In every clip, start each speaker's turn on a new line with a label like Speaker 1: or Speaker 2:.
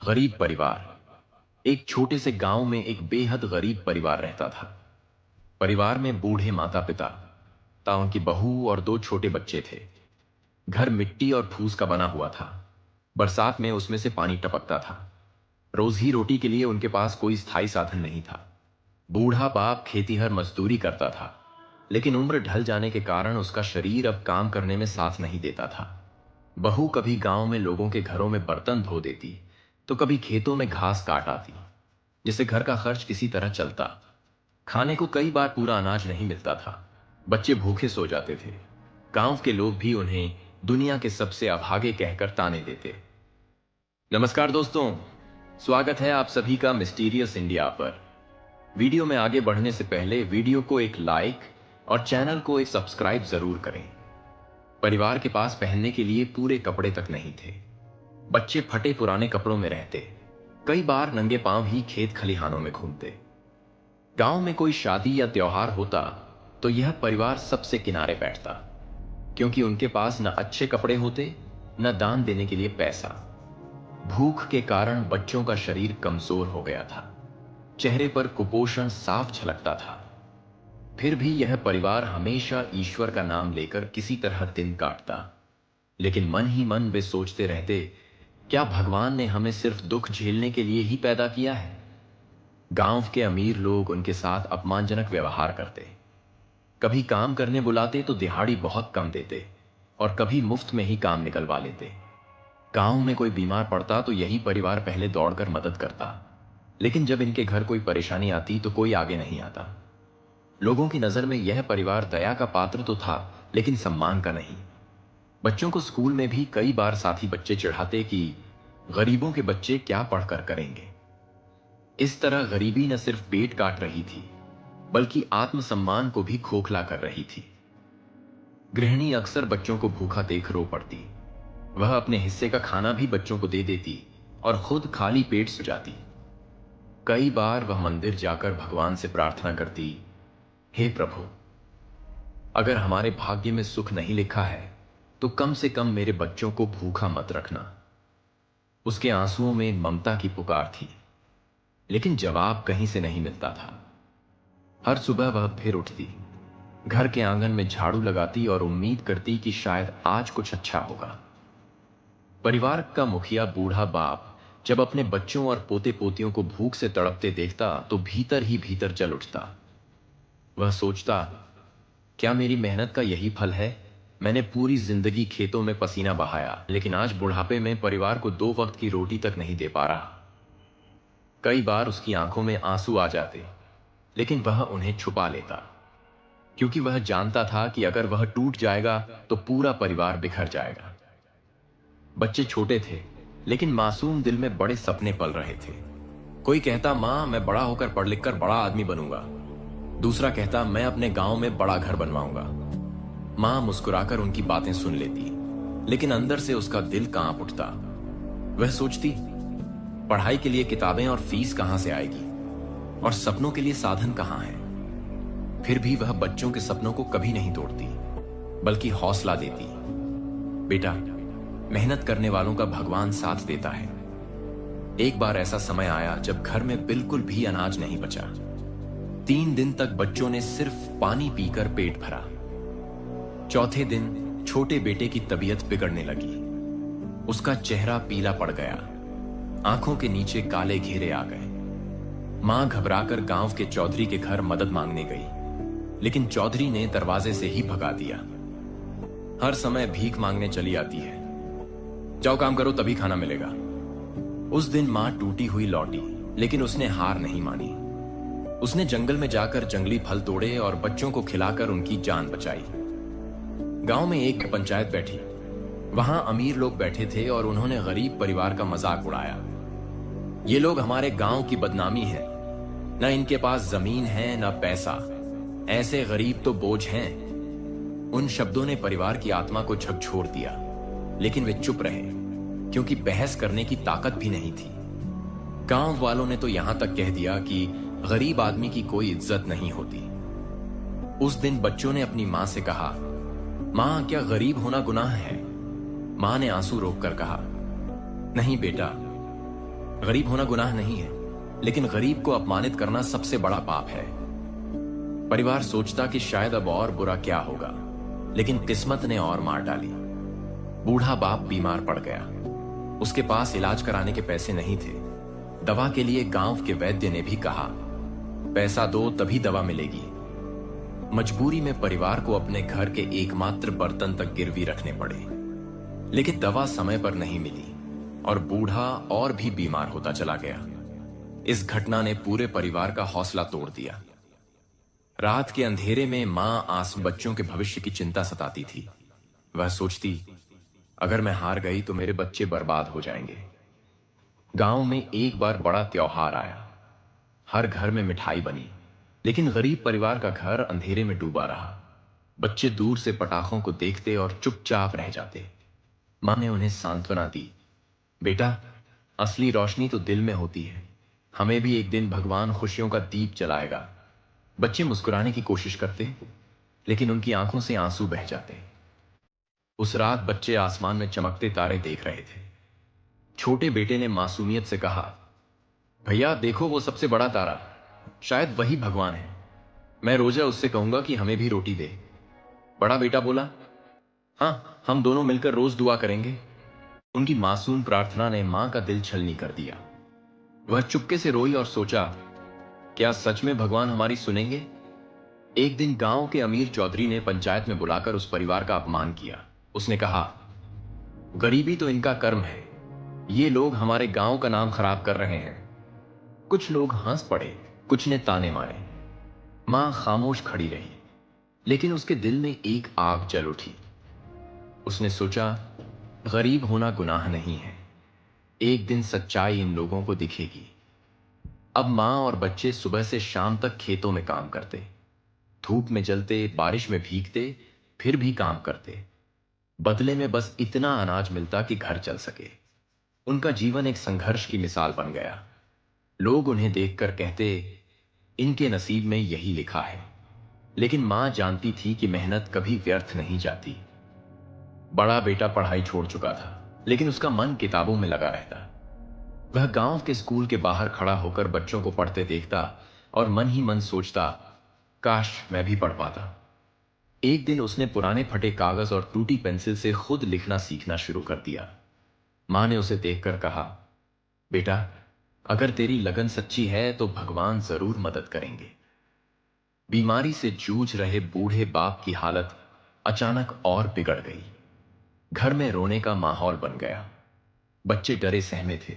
Speaker 1: गरीब परिवार। एक छोटे से गांव में एक बेहद गरीब परिवार रहता था। परिवार में बूढ़े माता पिता ता उनकी बहू और दो छोटे बच्चे थे। घर मिट्टी और फूस का बना हुआ था। बरसात में उसमें से पानी टपकता था। रोज ही रोटी के लिए उनके पास कोई स्थायी साधन नहीं था। बूढ़ा बाप खेतीहर मजदूरी करता था, लेकिन उम्र ढल जाने के कारण उसका शरीर अब काम करने में साथ नहीं देता था। बहू कभी गांव में लोगों के घरों में बर्तन धो देती, तो कभी खेतों में घास काट आती, जिससे घर का खर्च किसी तरह चलता। खाने को कई बार पूरा अनाज नहीं मिलता था। बच्चे भूखे सो जाते थे। गांव के लोग भी उन्हें दुनिया के सबसे अभागे कहकर ताने देते। नमस्कार दोस्तों, स्वागत है आप सभी का मिस्टीरियस इंडिया पर। वीडियो में आगे बढ़ने से पहले वीडियो को एक लाइक और चैनल को एक सब्सक्राइब जरूर करें। परिवार के पास पहनने के लिए पूरे कपड़े तक नहीं थे। बच्चे फटे पुराने कपड़ों में रहते। कई बार नंगे पांव ही खेत खलिहानों में घूमते। गांव में कोई शादी या त्योहार होता तो यह परिवार सबसे किनारे बैठता, क्योंकि उनके पास न अच्छे कपड़े होते, न दान देने के लिए पैसा। भूख के कारण बच्चों का शरीर कमजोर हो गया था। चेहरे पर कुपोषण साफ झलकता था। फिर भी यह परिवार हमेशा ईश्वर का नाम लेकर किसी तरह दिन काटता, लेकिन मन ही मन वे सोचते रहते, क्या भगवान ने हमें सिर्फ दुख झेलने के लिए ही पैदा किया है? गांव के अमीर लोग उनके साथ अपमानजनक व्यवहार करते। कभी काम करने बुलाते तो दिहाड़ी बहुत कम देते, और कभी मुफ्त में ही काम निकलवा लेते। गांव में कोई बीमार पड़ता तो यही परिवार पहले दौड़कर मदद करता, लेकिन जब इनके घर कोई परेशानी आती तो कोई आगे नहीं आता। लोगों की नजर में यह परिवार दया का पात्र तो था, लेकिन सम्मान का नहीं। बच्चों को स्कूल में भी कई बार साथी बच्चे चिढ़ाते कि गरीबों के बच्चे क्या पढ़कर करेंगे। इस तरह गरीबी न सिर्फ पेट काट रही थी, बल्कि आत्मसम्मान को भी खोखला कर रही थी। गृहिणी अक्सर बच्चों को भूखा देख रो पड़ती। वह अपने हिस्से का खाना भी बच्चों को दे देती और खुद खाली पेट सो जाती। कई बार वह मंदिर जाकर भगवान से प्रार्थना करती, हे प्रभु, अगर हमारे भाग्य में सुख नहीं लिखा है तो कम से कम मेरे बच्चों को भूखा मत रखना। उसके आंसुओं में ममता की पुकार थी, लेकिन जवाब कहीं से नहीं मिलता था। हर सुबह वह फिर उठती, घर के आंगन में झाड़ू लगाती और उम्मीद करती कि शायद आज कुछ अच्छा होगा। परिवार का मुखिया बूढ़ा बाप जब अपने बच्चों और पोते पोतियों को भूख से तड़पते देखता तो भीतर ही भीतर जल उठता। वह सोचता, क्या मेरी मेहनत का यही फल है? मैंने पूरी जिंदगी खेतों में पसीना बहाया, लेकिन आज बुढ़ापे में परिवार को 2 वक्त की रोटी तक नहीं दे पा रहा। कई बार उसकी आंखों में आंसू आ जाते, लेकिन वह उन्हें छुपा लेता, क्योंकि वह जानता था कि अगर वह टूट जाएगा तो पूरा परिवार बिखर जाएगा। बच्चे छोटे थे, लेकिन मासूम दिल में बड़े सपने पल रहे थे। कोई कहता, मां, मैं बड़ा होकर पढ़ लिख कर बड़ा आदमी बनूंगा। दूसरा कहता, मैं अपने गांव में बड़ा घर बनवाऊंगा। मां मुस्कुराकर उनकी बातें सुन लेती, लेकिन अंदर से उसका दिल कांप उठता। वह सोचती, पढ़ाई के लिए किताबें और फीस कहां से आएगी, और सपनों के लिए साधन कहां है? फिर भी वह बच्चों के सपनों को कभी नहीं तोड़ती, बल्कि हौसला देती। बेटा, मेहनत करने वालों का भगवान साथ देता है। एक बार ऐसा समय आया जब घर में बिल्कुल भी अनाज नहीं बचा। 3 दिन तक बच्चों ने सिर्फ पानी पीकर पेट भरा। चौथे दिन छोटे बेटे की तबीयत बिगड़ने लगी। उसका चेहरा पीला पड़ गया, आंखों के नीचे काले घेरे आ गए। मां घबराकर गांव के चौधरी के घर मदद मांगने गई, लेकिन चौधरी ने दरवाजे से ही भगा दिया। हर समय भीख मांगने चली आती है, जाओ काम करो तभी खाना मिलेगा। उस दिन मां टूटी हुई लौटी, लेकिन उसने हार नहीं मानी। उसने जंगल में जाकर जंगली फल तोड़े और बच्चों को खिलाकर उनकी जान बचाई। गांव में एक पंचायत बैठी। वहां अमीर लोग बैठे थे और उन्होंने गरीब परिवार का मजाक उड़ाया। ये लोग हमारे गांव की बदनामी है, न इनके पास जमीन है न पैसा, ऐसे गरीब तो बोझ हैं। उन शब्दों ने परिवार की आत्मा को झकझोर दिया, लेकिन वे चुप रहे, क्योंकि बहस करने की ताकत भी नहीं थी। गांव वालों ने तो यहां तक कह दिया कि गरीब आदमी की कोई इज्जत नहीं होती। उस दिन बच्चों ने अपनी मां से कहा, मां, क्या गरीब होना गुनाह है? मां ने आंसू रोककर कहा, नहीं बेटा, गरीब होना गुनाह नहीं है, लेकिन गरीब को अपमानित करना सबसे बड़ा पाप है। परिवार सोचता कि शायद अब और बुरा क्या होगा, लेकिन किस्मत ने और मार डाली। बूढ़ा बाप बीमार पड़ गया। उसके पास इलाज कराने के पैसे नहीं थे। दवा के लिए गांव के वैद्य ने भी कहा, पैसा दो तभी दवा मिलेगी। मजबूरी में परिवार को अपने घर के एकमात्र बर्तन तक गिरवी रखने पड़े, लेकिन दवा समय पर नहीं मिली और बूढ़ा और भी बीमार होता चला गया। इस घटना ने पूरे परिवार का हौसला तोड़ दिया। रात के अंधेरे में मां बच्चों के भविष्य की चिंता सताती थी। वह सोचती, अगर मैं हार गई तो मेरे बच्चे बर्बाद हो जाएंगे। गांव में एक बार बड़ा त्योहार आया। हर घर में मिठाई बनी, लेकिन गरीब परिवार का घर अंधेरे में डूबा रहा। बच्चे दूर से पटाखों को देखते और चुपचाप रह जाते। मां ने उन्हें सांत्वना दी, बेटा, असली रोशनी तो दिल में होती है। हमें भी एक दिन भगवान खुशियों का दीप जलाएगा। बच्चे मुस्कुराने की कोशिश करते, लेकिन उनकी आंखों से आंसू बह जाते। उस रात बच्चे आसमान में चमकते तारे देख रहे थे। छोटे बेटे ने मासूमियत से कहा, भैया देखो वो सबसे बड़ा तारा, शायद वही भगवान है। मैं रोजा उससे कहूंगा कि हमें भी रोटी दे। बड़ा बेटा बोला, हाँ, हम दोनों मिलकर रोज दुआ करेंगे। उनकी मासूम प्रार्थना ने मां का दिल छलनी कर दिया। वह चुपके से रोई और सोचा, क्या सच में भगवान हमारी सुनेंगे? एक दिन गांव के अमीर चौधरी ने पंचायत में बुलाकर उस परिवार का अपमान किया। उसने कहा, गरीबी तो इनका कर्म है। ये लोग हमारे गांव का नाम खराब कर रहे हैं। कुछ लोग हंस पड़े, कुछ ने ताने मारे। मां खामोश खड़ी रही, लेकिन उसके दिल में एक आग जल उठी। उसने सोचा, गरीब होना गुनाह नहीं है। एक दिन सच्चाई इन लोगों को दिखेगी। अब मां और बच्चे सुबह से शाम तक खेतों में काम करते, धूप में जलते, बारिश में भीगते, फिर भी काम करते। बदले में बस इतना अनाज मिलता कि घर चल सके। उनका जीवन एक संघर्ष की मिसाल बन गया। लोग उन्हें देखकर कहते, इनके नसीब में यही लिखा है। लेकिन मां जानती थी कि मेहनत कभी व्यर्थ नहीं जाती। बड़ा बेटा पढ़ाई छोड़ चुका था, लेकिन उसका मन किताबों में लगा रहता। वह गांव के स्कूल के बाहर खड़ा होकर बच्चों को पढ़ते देखता और मन ही मन सोचता, काश मैं भी पढ़ पाता। एक दिन उसने पुराने फटे कागज और टूटी पेंसिल से खुद लिखना सीखना शुरू कर दिया। मां ने उसे देखकर कहा, बेटा, अगर तेरी लगन सच्ची है तो भगवान जरूर मदद करेंगे। बीमारी से जूझ रहे बूढ़े बाप की हालत अचानक और बिगड़ गई। घर में रोने का माहौल बन गया। बच्चे डरे सहमे थे।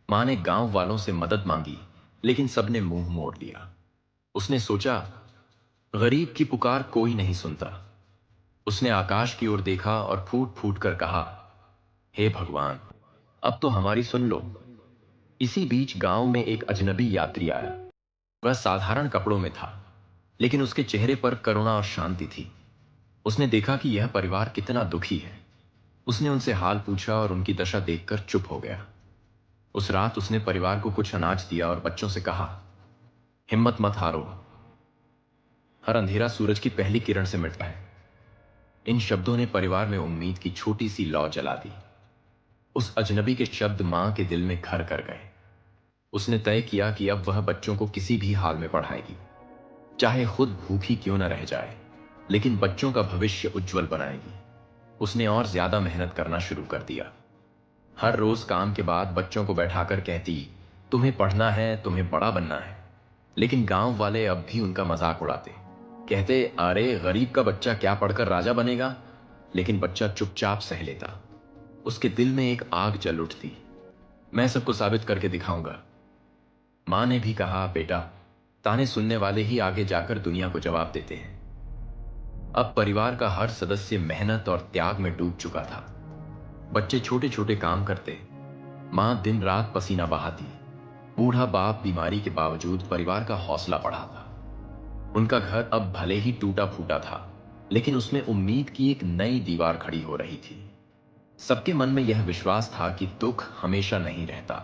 Speaker 1: मां ने गांव वालों से मदद मांगी, लेकिन सबने मुंह मोड़ लिया। उसने सोचा, गरीब की पुकार कोई नहीं सुनता। उसने आकाश की ओर देखा और फूट फूट कर कहा, हे भगवान, अब तो हमारी सुन लो। इसी बीच गांव में एक अजनबी यात्री आया। वह साधारण कपड़ों में था, लेकिन उसके चेहरे पर करुणा और शांति थी। उसने देखा कि यह परिवार कितना दुखी है। उसने उनसे हाल पूछा और उनकी दशा देखकर चुप हो गया। उस रात उसने परिवार को कुछ अनाज दिया और बच्चों से कहा, हिम्मत मत हारो, हर अंधेरा सूरज की पहली किरण से मिटता है। इन शब्दों ने परिवार में उम्मीद की छोटी सी लौ जला दी। उस अजनबी के शब्द मां के दिल में घर कर गए। उसने तय किया कि अब वह बच्चों को किसी भी हाल में पढ़ाएगी, चाहे खुद भूखी क्यों न रह जाए, लेकिन बच्चों का भविष्य उज्जवल बनाएगी। उसने और ज्यादा मेहनत करना शुरू कर दिया। हर रोज काम के बाद बच्चों को बैठाकर कहती, तुम्हें पढ़ना है, तुम्हें बड़ा बनना है। लेकिन गांव वाले अब भी उनका मजाक उड़ाते, कहते, अरे गरीब का बच्चा क्या पढ़कर राजा बनेगा। लेकिन बच्चा चुपचाप सह लेता। उसके दिल में एक आग जल उठती, मैं सबको साबित करके दिखाऊंगा। मां ने भी कहा, बेटा, ताने सुनने वाले ही आगे जाकर दुनिया को जवाब देते हैं। अब परिवार का हर सदस्य मेहनत और त्याग में डूब चुका था। बच्चे छोटे छोटे काम करते, मां दिन रात पसीना बहाती। बूढ़ा बाप बीमारी के बावजूद परिवार का हौसला बढ़ाता। उनका घर अब भले ही टूटा फूटा था, लेकिन उसमें उम्मीद की एक नई दीवार खड़ी हो रही थी। सबके मन में यह विश्वास था कि दुख हमेशा नहीं रहता।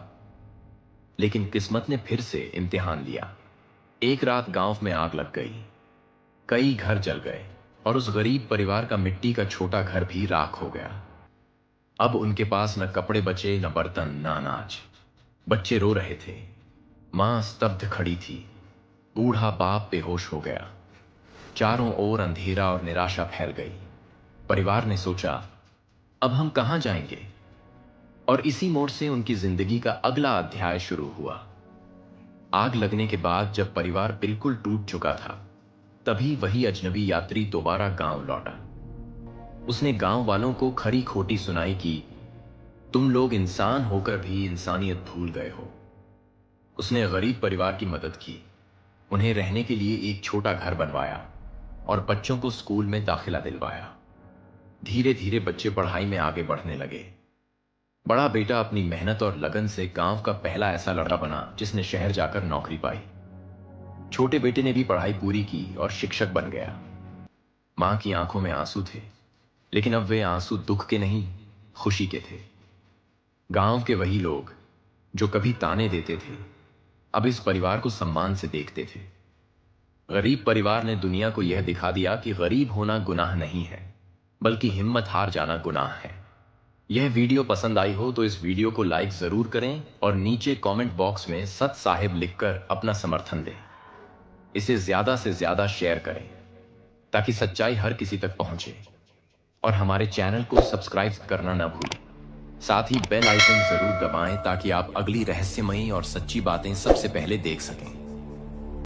Speaker 1: लेकिन किस्मत ने फिर से इम्तिहान लिया। एक रात गांव में आग लग गई। कई घर जल गए और उस गरीब परिवार का मिट्टी का छोटा घर भी राख हो गया। अब उनके पास न कपड़े बचे, न बर्तन, न अनाज। बच्चे रो रहे थे। मां स्तब्ध खड़ी थी। बूढ़ा बाप बेहोश हो गया। चारों ओर अंधेरा और निराशा फैल गई। परिवार ने सोचा, अब हम कहां जाएंगे? और इसी मोड़ से उनकी जिंदगी का अगला अध्याय शुरू हुआ। आग लगने के बाद जब परिवार बिल्कुल टूट चुका था, तभी वही अजनबी यात्री दोबारा गांव लौटा। उसने गांव वालों को खरी खोटी सुनाई कि तुम लोग इंसान होकर भी इंसानियत भूल गए हो। उसने गरीब परिवार की मदद की, उन्हें रहने के लिए एक छोटा घर बनवाया और बच्चों को स्कूल में दाखिला दिलवाया। धीरे धीरे बच्चे पढ़ाई में आगे बढ़ने लगे। बड़ा बेटा अपनी मेहनत और लगन से गांव का पहला ऐसा लड़का बना जिसने शहर जाकर नौकरी पाई। छोटे बेटे ने भी पढ़ाई पूरी की और शिक्षक बन गया। मां की आंखों में आंसू थे, लेकिन अब वे आंसू दुख के नहीं, खुशी के थे। गांव के वही लोग जो कभी ताने देते थे, अब इस परिवार को सम्मान से देखते थे। गरीब परिवार ने दुनिया को यह दिखा दिया कि गरीब होना गुनाह नहीं है, बल्कि हिम्मत हार जाना गुनाह है। यह वीडियो पसंद आई हो तो इस वीडियो को लाइक जरूर करें और नीचे कमेंट बॉक्स में सत साहिब लिखकर अपना समर्थन दें। इसे ज्यादा से ज्यादा शेयर करें ताकि सच्चाई हर किसी तक पहुंचे। और हमारे चैनल को सब्सक्राइब करना न भूलें। साथ ही बेल आइकन जरूर दबाएं ताकि आप अगली रहस्यमयी और सच्ची बातें सबसे पहले देख सकें।